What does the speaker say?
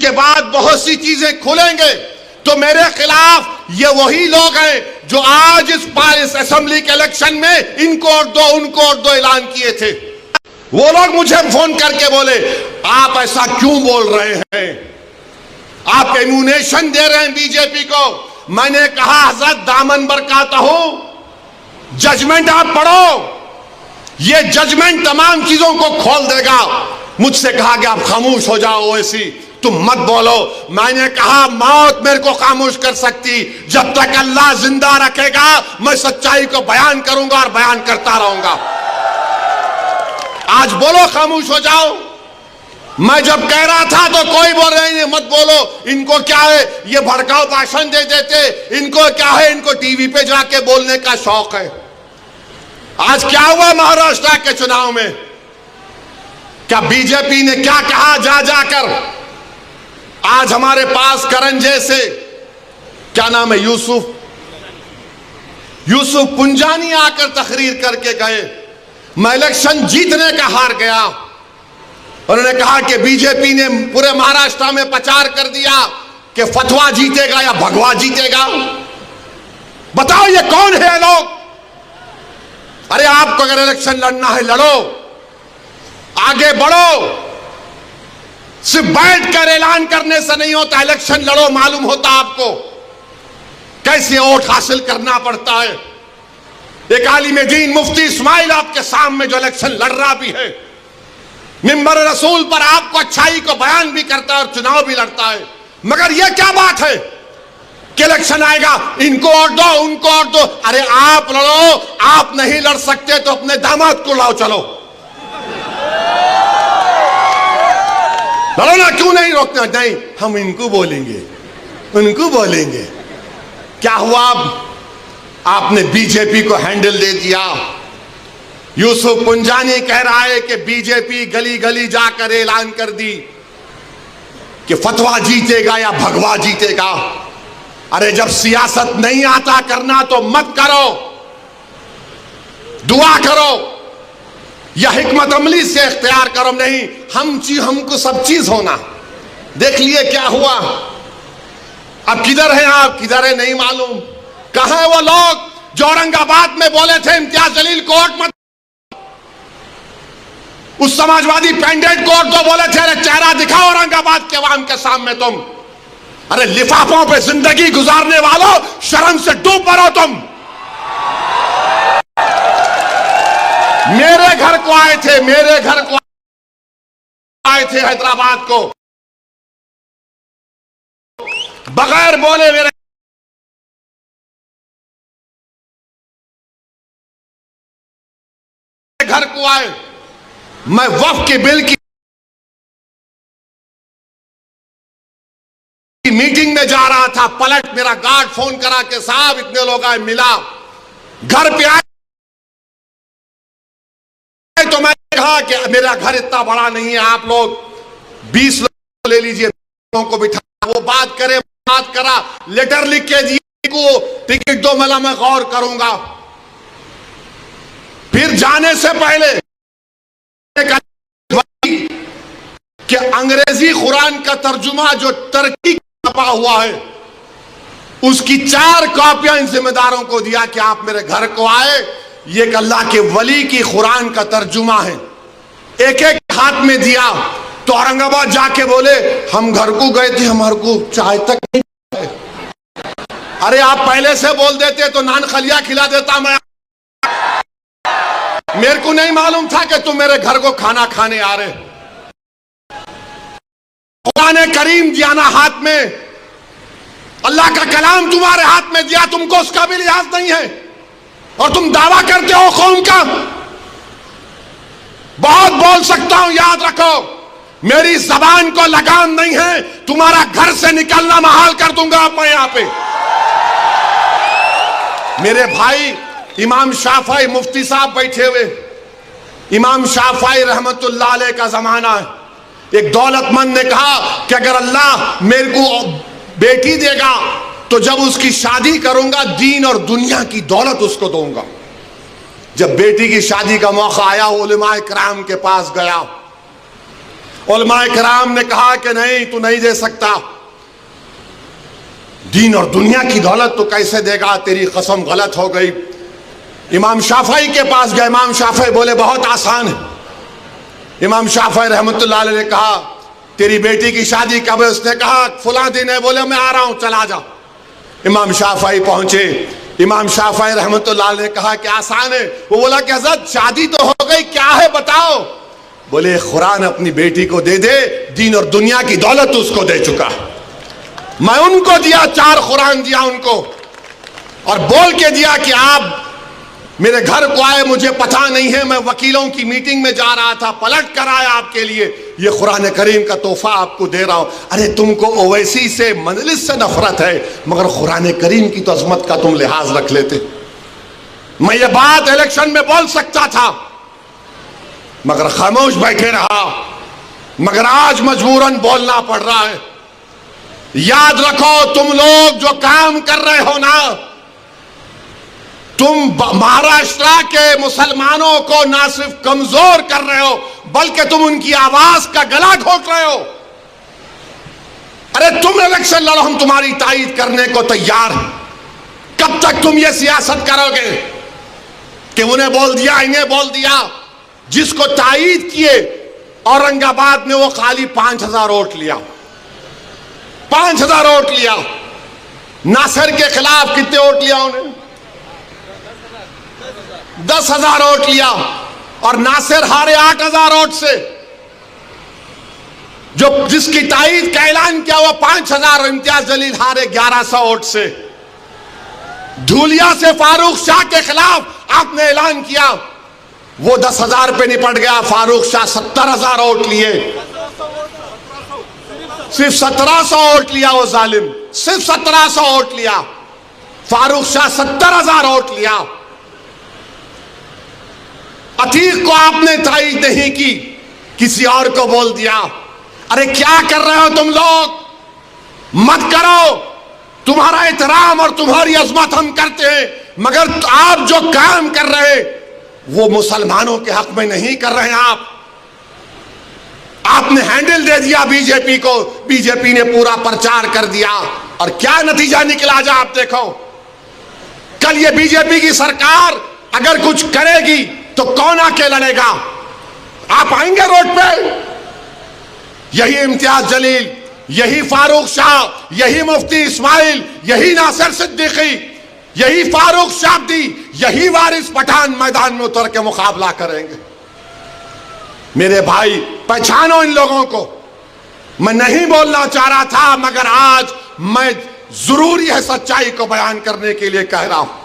इसके बाद बहुत सी चीजें खुलेंगे। तो मेरे खिलाफ ये वही लोग हैं जो आज इस असेंबली के इलेक्शन में इनको और दो उनको और दो ऐलान किए थे। वो लोग मुझे फोन करके बोले आप ऐसा क्यों बोल रहे हैं, आप एम्यूनेशन दे रहे हैं बीजेपी को। मैंने कहा हजरत दामन बरकाता हूं, जजमेंट आप पढ़ो, ये जजमेंट तमाम चीजों को खोल देगा। मुझसे कहा कि आप खामोश हो जाओ, ओवैसी तुम मत बोलो। मैंने कहा मौत मेरे को खामोश कर सकती, जब तक अल्लाह जिंदा रखेगा मैं सच्चाई को बयान करूंगा और बयान करता रहूंगा। आज बोलो खामोश हो जाओ। मैं जब कह रहा था तो कोई बोल रहे हैं मत बोलो, इनको क्या है, ये भड़काऊ भाषण दे देते, इनको क्या है, इनको टीवी पे जाके बोलने का शौक है। आज क्या हुआ महाराष्ट्र के चुनाव में, क्या बीजेपी ने क्या कहा जा जाकर। आज हमारे पास करण जैसे, क्या नाम है, यूसुफ पुंजानी आकर तकरीर करके गए, मैं इलेक्शन जीतने का हार गया। उन्होंने कहा कि बीजेपी ने पूरे महाराष्ट्र में प्रचार कर दिया कि फतवा जीतेगा या भगवा जीतेगा। बताओ ये कौन है लोग। अरे आपको अगर इलेक्शन लड़ना है लड़ो, आगे बढ़ो, सिर्फ बैठकर ऐलान करने से नहीं होता, इलेक्शन लड़ो, मालूम होता आपको कैसे वोट हासिल करना पड़ता है। एक आलिम दीन मुफ्ती इस्माइल आपके सामने जो इलेक्शन लड़ रहा भी है, मिंबर रसूल पर आपको अच्छाई को बयान भी करता है और चुनाव भी लड़ता है। मगर यह क्या बात है कि इलेक्शन आएगा इनको वोट दो उनको वोट दो। अरे आप लड़ो, आप नहीं लड़ सकते तो अपने दामाद को लाओ, चलो लड़ो ना, क्यों नहीं रोकना। नहीं, हम इनको बोलेंगे उनको बोलेंगे। क्या हुआ, आपने बीजेपी को हैंडल दे दिया। यूसुफ पुंजानी कह रहा है कि बीजेपी गली गली जाकर ऐलान कर दी कि फतवा जीतेगा या भगवा जीतेगा। अरे जब सियासत नहीं आता करना तो मत करो, दुआ करो या हिकमत अमली से इख्तियार करो। नहीं, हमको सब चीज होना। देख लिए क्या हुआ। अब किधर हैं आप, किधर है नहीं मालूम। कहां है वो लोग जो औरंगाबाद में बोले थे इम्तियाज जलील कोर्ट मत, उस समाजवादी पैंडेट कोर्ट तो बोले थे अरे चेहरा दिखाओ औरंगाबाद के अवाम के सामने तुम। अरे लिफाफों पे जिंदगी गुजारने वालों, शर्म से डूब पड़ो तुम। मेरे घर को आए थे, मेरे घर को आए थे हैदराबाद को, बगैर बोले मेरे घर को आए। मैं वक्फ के बिल की मीटिंग में जा रहा था, पलट मेरा गार्ड फोन करा के साहब इतने लोग आए, मिला, घर पे आए तो मैं कहा कि मेरा घर इतना बड़ा नहीं है, आप लोग 20 लोग ले लीजिए, लोगों को बिठा, वो बात करे, बात करा, लेटर लिख के दिए को टिकट दो, मला मैं गौर करूंगा। फिर जाने से पहले कि अंग्रेजी कुरान का तर्जुमा जो टर्की छपा हुआ है उसकी 4 कॉपियां इन जिम्मेदारों को दिया कि आप मेरे घर को आए, ये अल्लाह के वली की कुरान का तर्जुमा है। एक एक हाथ में दिया तो औरंगाबाद जाके बोले हम घर को गए थे, हमारे को चाय तक नहीं। अरे आप पहले से बोल देते तो नान खलिया खिला देता मैं। मेरे को नहीं मालूम था कि तुम मेरे घर को खाना खाने आ रहे। कुरान करीम दिया ना हाथ में, अल्लाह का कलाम तुम्हारे हाथ में दिया, तुमको उसका भी लिहाज नहीं है और तुम दावा करते हो कौम का। बहुत बोल सकता हूं, याद रखो मेरी जबान को लगाम नहीं है, तुम्हारा घर से निकलना महाल कर दूंगा मैं यहां पे। मेरे भाई इमाम शाफई मुफ्ती साहब बैठे हुए, इमाम शाफई रहमतुल्लाह अलैह का जमाना है। एक दौलतमंद ने कहा कि अगर अल्लाह मेरे को बेटी देगा तो जब उसकी शादी करूंगा दीन और दुनिया की दौलत उसको दूंगा। जब बेटी की शादी का मौका आया उलमाए किराम के पास गया, उलमाए किराम ने कहा कि नहीं, तू नहीं दे सकता, दीन और दुनिया की दौलत तो कैसे देगा, तेरी कसम गलत हो गई। इमाम शाफई के पास गए। इमाम शाफई बोले बहुत आसान है। इमाम शाफई रहमतुल्लाह अलैह ने कहा तेरी बेटी की शादी कब है? उसने कहा फुला दिन है। बोले मैं आ रहा हूं, चला जा। इमाम शाफई पहुंचे। इमाम शाफई रहमतुल्लाह अलैह ने कहा कि आसान है। वो बोला कि हज़रत शादी तो हो गई, क्या है बताओ। बोले कुरान अपनी बेटी को दे दे, दीन और दुनिया की दौलत उसको दे चुका। मैं उनको दिया, 4 कुरान दिया उनको, और बोल के दिया कि आप मेरे घर को आए, मुझे पता नहीं है, मैं वकीलों की मीटिंग में जा रहा था, पलट कर आया आपके लिए, ये कुरान करीम का तोहफा आपको दे रहा हूं। अरे तुमको ओवैसी से, मजलिस से नफरत है, मगर कुरान करीम की तो अजमत का तुम लिहाज रख लेते। मैं ये बात इलेक्शन में बोल सकता था, मगर खामोश बैठे रहा। मगर आज मजबूरन बोलना पड़ रहा है। याद रखो, तुम लोग जो काम कर रहे हो ना, तुम महाराष्ट्र के मुसलमानों को ना सिर्फ कमजोर कर रहे हो, बल्कि तुम उनकी आवाज का गला घोट रहे हो। अरे तुम इलेक्शन लड़ो, हम तुम्हारी तायीद करने को तैयार हैं। कब तक तुम ये सियासत करोगे कि उन्हें बोल दिया, इन्हें बोल दिया? जिसको तायीद किए औरंगाबाद में, वो खाली 5000 वोट लिया, 5000 वोट लिया। नासिर के खिलाफ कितने वोट लिया उन्हें? 10,000 वोट लिया। और नासिर हारे 8,000 वोट से। जो जिसकी तायीद का ऐलान किया वो 5,000, और इम्तियाज जलील हारे 1100 वोट से। धूलिया से फारूक शाह के खिलाफ आपने ऐलान किया, वो 10,000 पे निपट गया। फारूक शाह 70,000 वोट लिए, सिर्फ 1700 वोट लिया वो जालिम, सिर्फ 1700 वोट लिया। फारूक शाह 70,000 वोट लिया। अतीक को आपने तायीद नहीं की, किसी और को बोल दिया। अरे क्या कर रहे हो तुम लोग? मत करो। तुम्हारा एहतराम और तुम्हारी अजमत हम करते हैं, मगर आप जो काम कर रहे वो मुसलमानों के हक में नहीं कर रहे हैं। आपने हैंडल दे दिया बीजेपी को, बीजेपी ने पूरा प्रचार कर दिया, और क्या नतीजा निकला जा आप देखो। कल ये बीजेपी की सरकार अगर कुछ करेगी तो कौन आके लड़ेगा? आप आएंगे रोड पे? यही इम्तियाज जलील, यही फारूक शाह, यही मुफ्ती इस्माइल, यही नासिर सिद्दीकी, यही फारूक शाब्दी, यही वारिस पठान मैदान में उतर के मुकाबला करेंगे। मेरे भाई, पहचानो इन लोगों को। मैं नहीं बोलना चाह रहा था, मगर आज मैं जरूरी है सच्चाई को बयान करने के लिए कह रहा हूं।